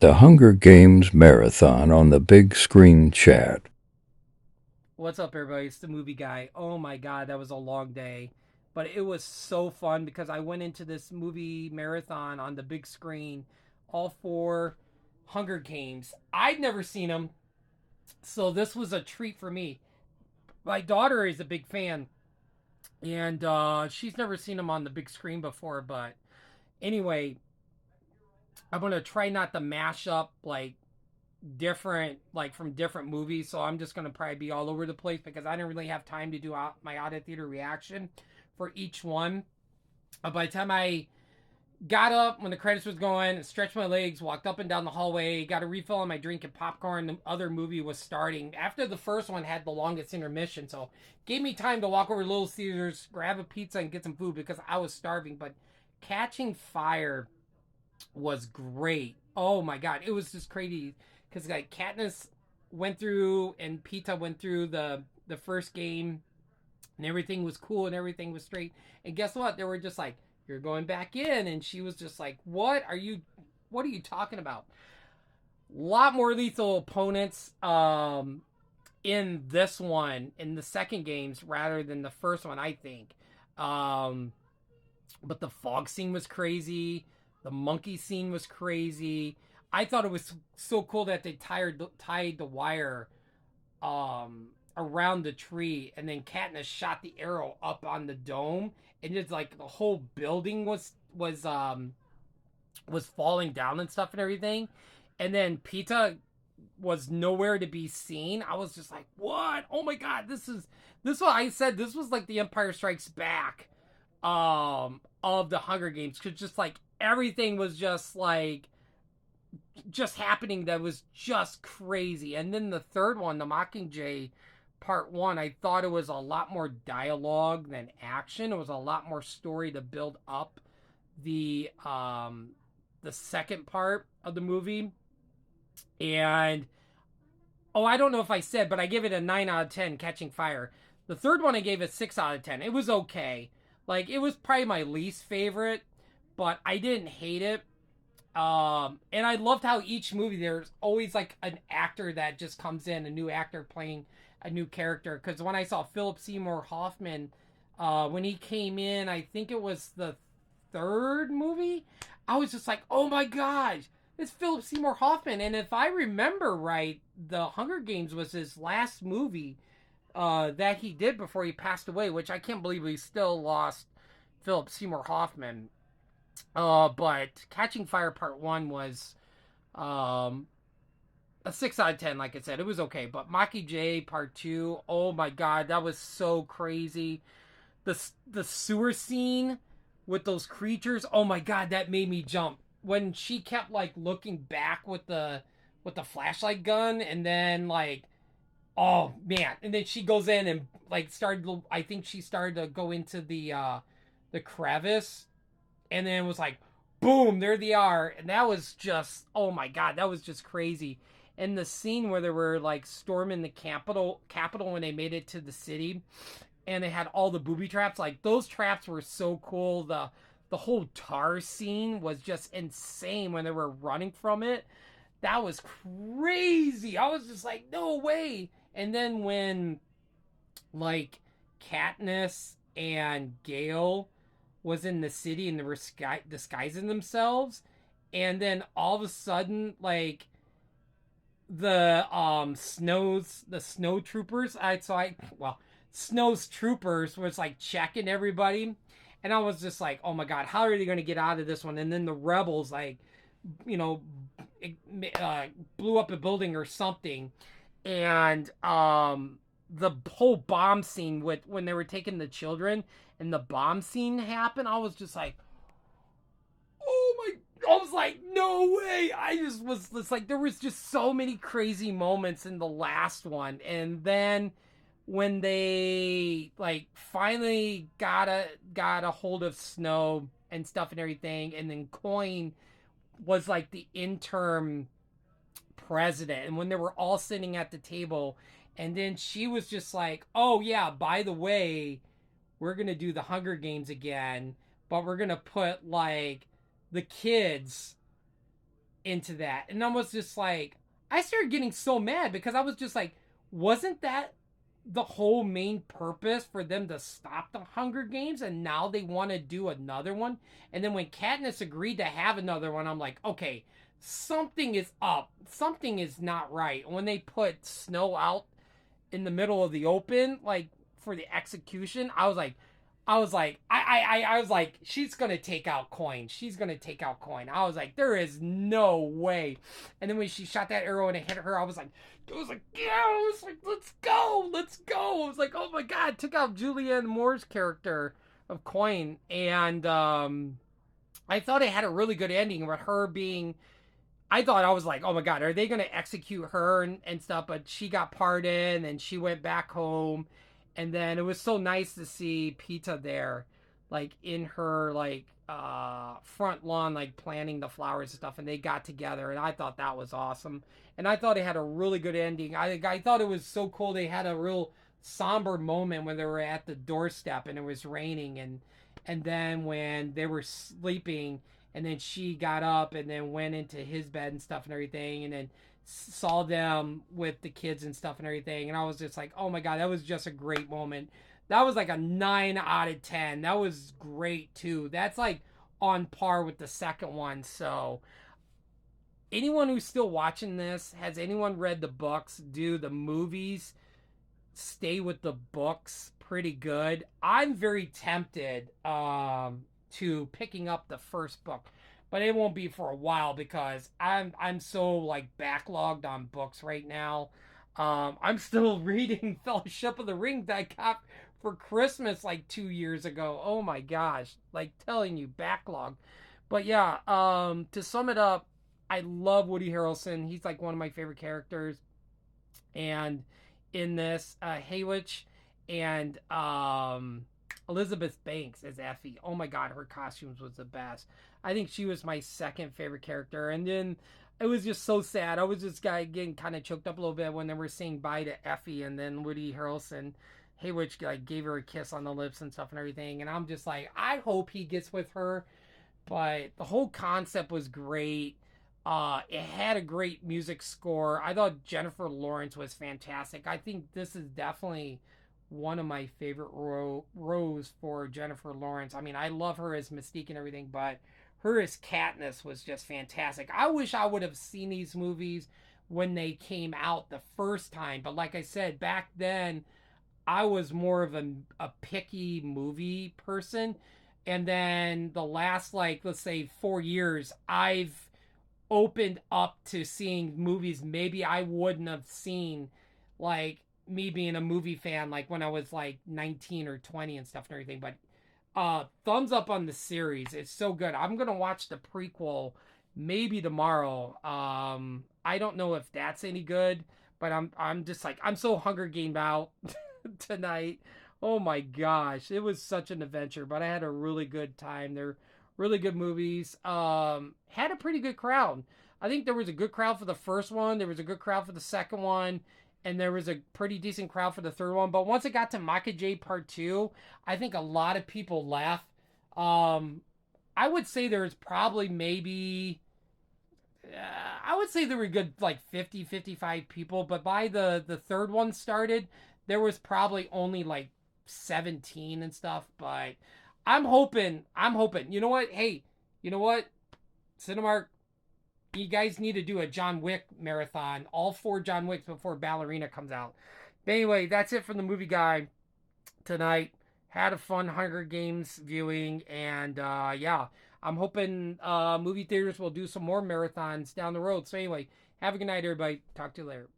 The Hunger Games Marathon on the Big Screen Chat. What's up, everybody? It's the movie guy. Oh my god, that was a long day, but it was so fun because I went into this movie marathon on the big screen, all four Hunger Games. I'd never seen them, so this was a treat for me. My daughter is a big fan, and she's never seen them on the big screen before. But anyway, I'm gonna try not to mash up like different from different movies, so I'm just gonna probably be all over the place because I didn't really have time to do my out of theater reaction for each one. By the time I got up when the credits was going, stretched my legs, walked up and down the hallway, got a refill on my drink and popcorn, the other movie was starting. After the first one had the longest intermission, so gave me time to walk over to Little Caesars, grab a pizza, and get some food because I was starving. But Catching Fire was great. Oh my god, it was just crazy because like Katniss went through and Pita went through the first game, and everything was cool and everything was straight. And guess what? They were just like, "You're going back in," and she was just like, "What are you? What are you talking about?" A lot more lethal opponents in this one in the second games rather than the first one, I think. Um, but the fog scene was crazy. The monkey scene was crazy. I thought it was so cool that they tied the wire around the tree, and then Katniss shot the arrow up on the dome, and it's like the whole building was falling down and stuff and everything, and then Pita was nowhere to be seen. I was just like, what? Oh my god, this what I said. This was like the Empire Strikes Back of the Hunger Games, because just like everything was just happening that was just crazy. And then the third one, the Mockingjay part one, I thought it was a lot more dialogue than action. It was a lot more story to build up the second part of the movie. And oh, I don't know if I said, but I give it a 9 out of 10, Catching Fire. The third one I gave a 6 out of 10. It was okay. Like, it was probably my least favorite, but I didn't hate it. And I loved how each movie there's always like an actor that just comes in, a new actor playing a new character. Because when I saw Philip Seymour Hoffman, when he came in, I think it was the third movie, I was just like, oh my gosh, it's Philip Seymour Hoffman. And if I remember right, The Hunger Games was his last movie that he did before he passed away, which I can't believe we still lost Philip Seymour Hoffman. But Catching Fire Part 1 was um, a 6 out of 10, like I said. It was okay. But Mockingjay Part 2, oh my god, that was so crazy. The sewer scene with those creatures, oh my god, that made me jump. When she kept like looking back with the flashlight gun, and then like, oh man, and then she goes in and like started, I think she started to go into the crevice, and then it was like, boom, there they are. And that was just, oh my god, that was just crazy. And the scene where they were like storming the capital when they made it to the city, and they had all the booby traps, like those traps were so cool. The whole tar scene was just insane when they were running from it. That was crazy. I was just like, no way. And then when like Katniss and Gale was in the city and they were disguising themselves, and then all of a sudden like the snow troopers, snow's troopers was like checking everybody, and I was just like, oh my god, how are they going to get out of this one? And then the rebels like, you know, blew up a building or something, and the whole bomb scene with when they were taking the children and the bomb scene happened, I was just like, oh my, I was like, no way. I just was just like, there was just so many crazy moments in the last one. And then when they like finally got a hold of Snow and stuff and everything, and then Coin was like the interim president, and when they were all sitting at the table, and then she was just like, oh yeah, by the way, we're gonna do the Hunger Games again, but we're gonna put like the kids into that. And I was just like, I started getting so mad because I was just like, wasn't that the whole main purpose for them to stop the Hunger Games? And now they want to do another one. And then when Katniss agreed to have another one, I'm like, okay, something is up. Something is not right. When they put Snow out in the middle of the open, like for the execution, I was like, she's gonna take out Coin. She's gonna take out Coin. I was like, there is no way. And then when she shot that arrow and it hit her, yeah, I was like, let's go, let's go. I was like, oh my god, took out Julianne Moore's character of Coin, and I thought it had a really good ending with her being. I was like, oh my god, are they gonna execute her and stuff? But she got pardoned and she went back home, and then it was so nice to see Peta there, like in her like front lawn, like planting the flowers and stuff, and they got together, and I thought that was awesome, and I thought it had a really good ending. I thought it was so cool. They had a real somber moment when they were at the doorstep and it was raining, and then when they were sleeping, and then she got up and then went into his bed and stuff and everything, and then saw them with the kids and stuff and everything, and I was just like, oh my god, that was just a great moment. That was like a 9 out of 10. That was great too. That's like on par with the second one. So anyone who's still watching this, has anyone read the books? Do the movies stay with the books pretty good? I'm very tempted to picking up the first book, but it won't be for a while because I'm so like backlogged on books right now. I'm still reading Fellowship of the Ring that I got for Christmas like 2 years ago. Oh my gosh, like telling you backlog. But yeah, to sum it up, I love Woody Harrelson. He's like one of my favorite characters, and in this, Haymitch and Elizabeth Banks as Effie. Oh my god, her costumes was the best. I think she was my second favorite character. And then it was just so sad. I was just getting kind of choked up a little bit when they were saying bye to Effie, and then Woody Harrelson, Haymitch, like gave her a kiss on the lips and stuff and everything. And I'm just like, I hope he gets with her. But the whole concept was great. It had a great music score. I thought Jennifer Lawrence was fantastic. I think this is definitely one of my favorite roles for Jennifer Lawrence. I mean, I love her as Mystique and everything, but her as Katniss was just fantastic. I wish I would have seen these movies when they came out the first time, but like I said, back then I was more of a picky movie person. And then the last, like, let's say 4 years, I've opened up to seeing movies maybe I wouldn't have seen, like me being a movie fan, like when I was like 19 or 20 and stuff and everything. But thumbs up on the series. It's so good. I'm gonna watch the prequel maybe tomorrow. I don't know if that's any good, but I'm just like, I'm so Hunger Game out tonight. Oh my gosh, it was such an adventure, but I had a really good time. They're really good movies. Had a pretty good crowd. I think there was a good crowd for the first one. There was a good crowd for the second one, and there was a pretty decent crowd for the third one. But once it got to Mockingjay Part 2, I think a lot of people left. I would say there's probably maybe I would say there were good like 50, 55 people, but by the third one started, there was probably only like 17 and stuff. But I'm hoping. You know what? Hey, you know what? Cinemark, you guys need to do a John Wick marathon, all four John Wicks before Ballerina comes out. But anyway, that's it from the movie guy tonight. Had a fun Hunger Games viewing, and yeah, I'm hoping movie theaters will do some more marathons down the road. So anyway, have a good night, everybody. Talk to you later.